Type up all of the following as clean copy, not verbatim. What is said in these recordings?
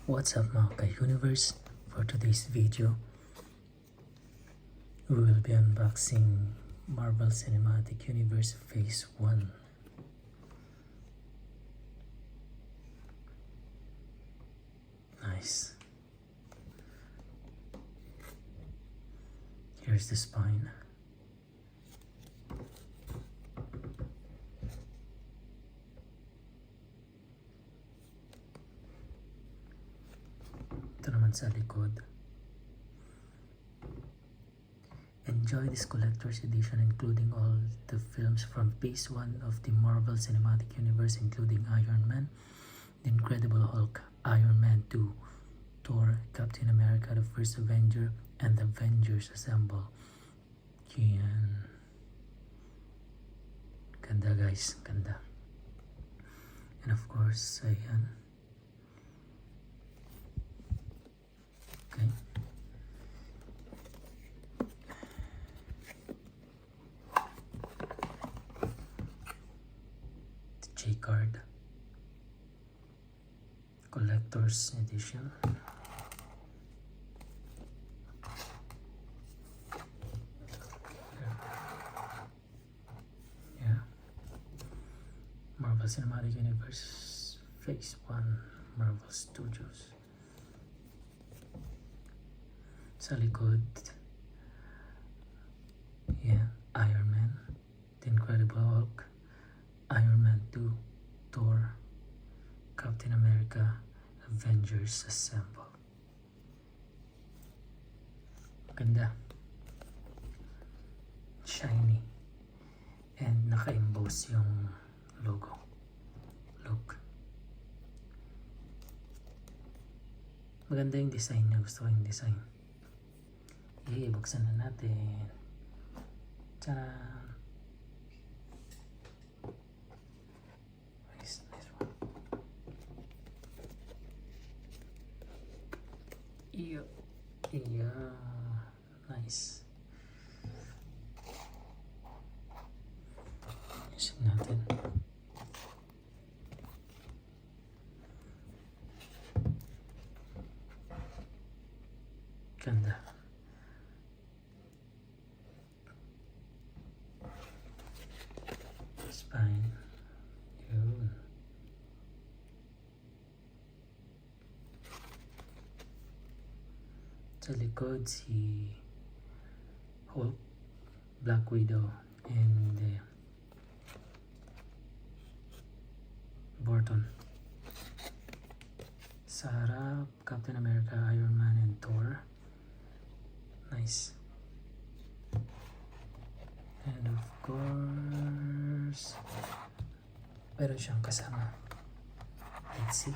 What's up mga ka-universe? For today's video, we will be unboxing Marvel Cinematic Universe Phase 1. Nice. Here's the spine. Ito naman sa likod. Enjoy this collector's edition including all the films from Phase 1 of the Marvel Cinematic Universe including Iron Man, The Incredible Hulk, Iron Man 2, Thor, Captain America, the First Avenger, and the Avengers Assemble. Yan. Ganda guys, ganda. And of course, ayan. Okay. The J card. Collector's edition. Yeah. Marvel Cinematic Universe Phase 1 Marvel Studios. Sa likod, yeah, Iron Man, The Incredible Hulk, Iron Man 2, Thor, Captain America, Avengers Assemble. Ganda. Shiny. And naka-emboss yung logo. Look. Maganda yung design niya. Gusto ko yung design. Okay, buksan na natin. Tcharam! Nice one. Iyo. Nice. Ayusin natin. Ganda. Spine. Yun. Sa likod si Hulk, Black Widow, and Burton. Sa harap, Captain America, Iron Man, and Thor. Nice. And of course, meron siyang kasama. Let's see.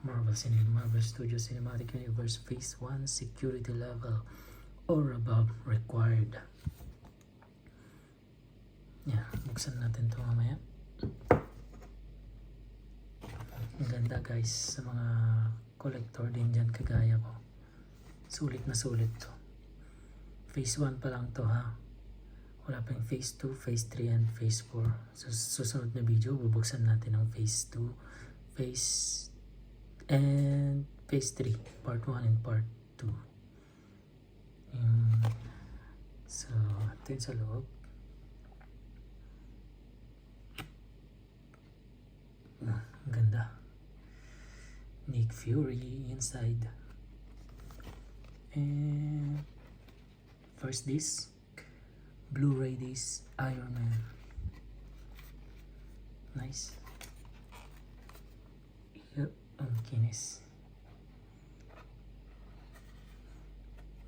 Marvel Studios Cinematic Universe Phase 1 Security Level or above required. Yeah, buksan natin ito mamaya. Ang ganda guys sa mga collector din dyan kagaya ko. Sulit na sulit to. Phase 1 pa lang to ha. Wala pa yung Phase 2, Phase 3, and Phase 4. So susunod na video, bubuksan natin ang Phase 2, Phase 3, Part 1 and Part 2. So, ito yun sa loob. Ang ganda. Nick Fury inside. And first disc, Blu-ray disc, Iron Man. Nice. Yep, ang kinis.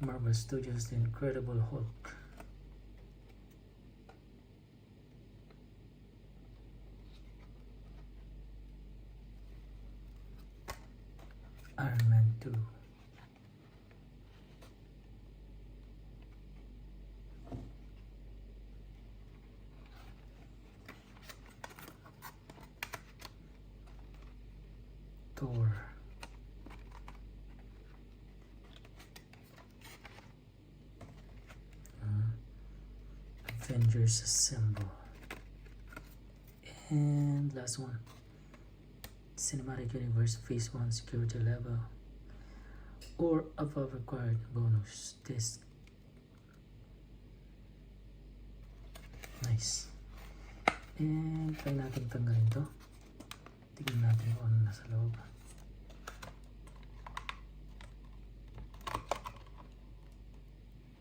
Marvel Studios The Incredible Hulk. Iron Man 2. Thor. Avengers Assemble. And last one, Cinematic Universe Phase 1 security level or above required bonus disc. Nice. And try natin tanggalin to. Tignan natin kung ano nasa loob.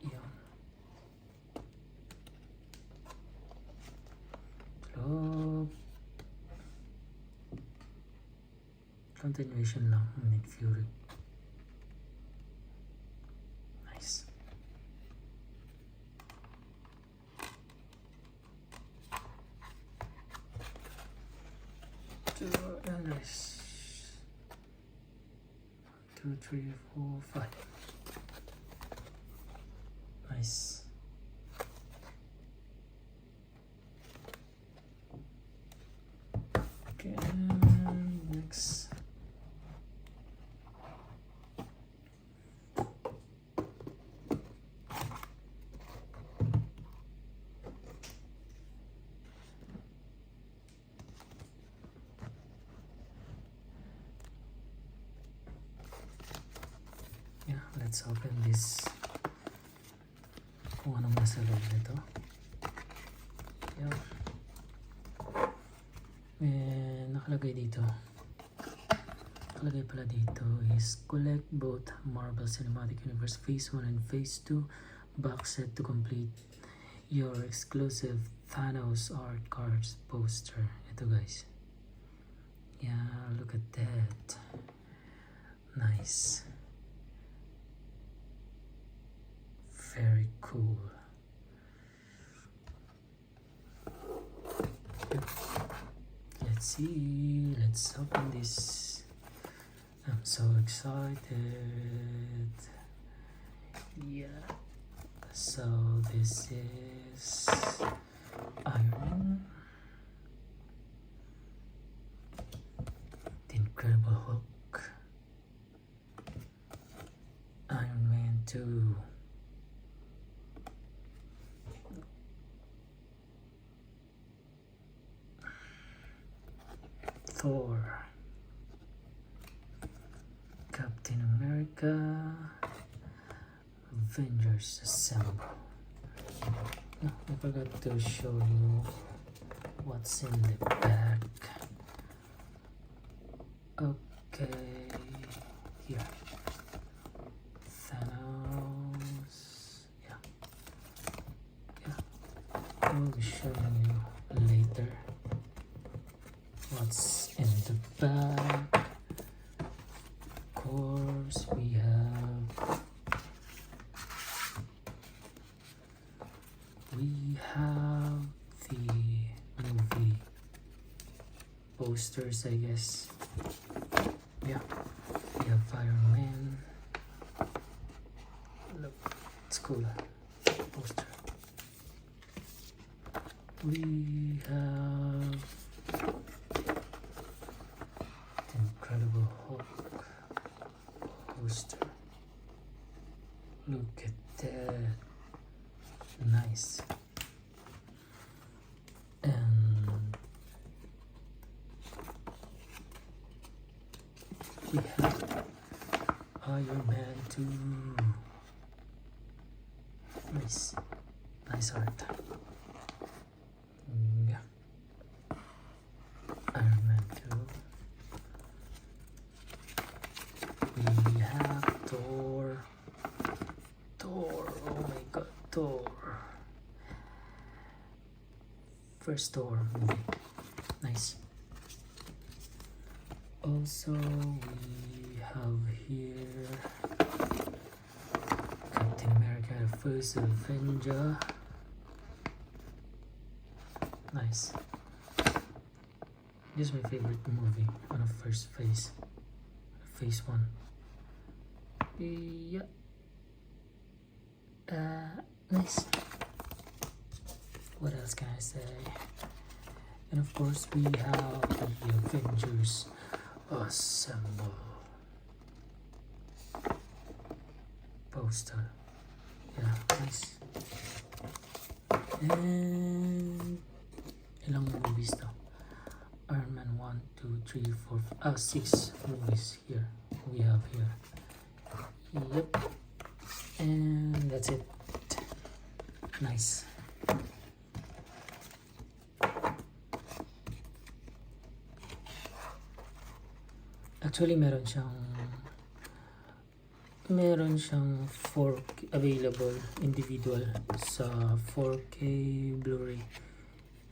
Yan. Loob. Continuation lang ng Nick Fury. Nice. And there's 2, 3, 4, 5. Nice. Okay, next. Yeah, let's open this. Kung anong nasa loob nito. Yeah. And nakalagay dito. Nakalagay pala dito is collect both Marvel Cinematic Universe Phase 1 and Phase 2 box set to complete your exclusive Thanos art cards poster. Ito guys. Yeah, look at that. Nice. Very cool. Let's see. Let's open this. I'm so excited. Yeah. So this is Iron Man, the Incredible Hulk, Iron Man 2. Thor, Captain America, Avengers Assemble. No, I forgot to show you what's in the back. Okay, here. Thanos. Yeah. I will be showing you later what's in the back. Of course, we have the movie posters, I guess. Yeah, we have Iron Man. Look, it's cool. Poster. We have Incredible Hulk poster. Look at that. Nice. And we have Iron Man 2. Nice. Nice art. Yeah. Iron Man 2. We have Thor. Oh my god, Thor. First Thor movie. Nice. Also, we have here Captain America, the first Avenger. Nice. This is my favorite movie on the first phase. Phase 1. Yeah. Nice. What else can I say? And of course we have the Avengers Assemble poster. Yeah, nice. And ilang movies to? 6 movies here we have here. Yep, and that's it. Nice. Actually, meron siyang 4K available individual sa 4K Blu-ray,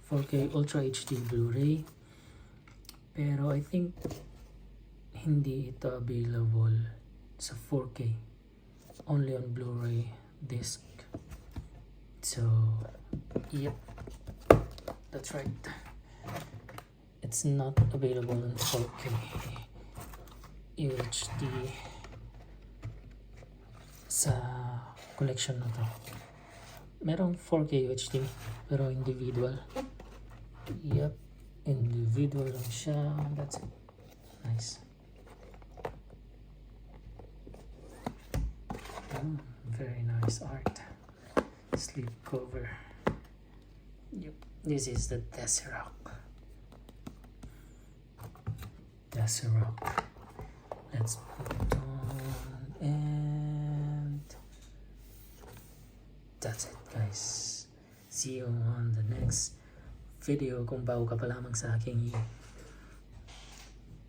4K Ultra HD Blu-ray, pero I think hindi ito available sa 4K, only on Blu-ray disc. So yep, that's right, it's not available in 4K UHD sa collection na to. Merong 4K UHD pero individual. Yep, individual lang siya. That's it. Nice. Very nice art. Sleep cover. Yep, this is the Tesseract. Let's put it on, and that's it, guys. See you on the next video. Kung bago ka pa lamang sa aking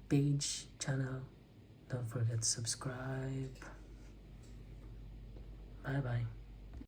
page, channel, don't forget to subscribe. Bye bye.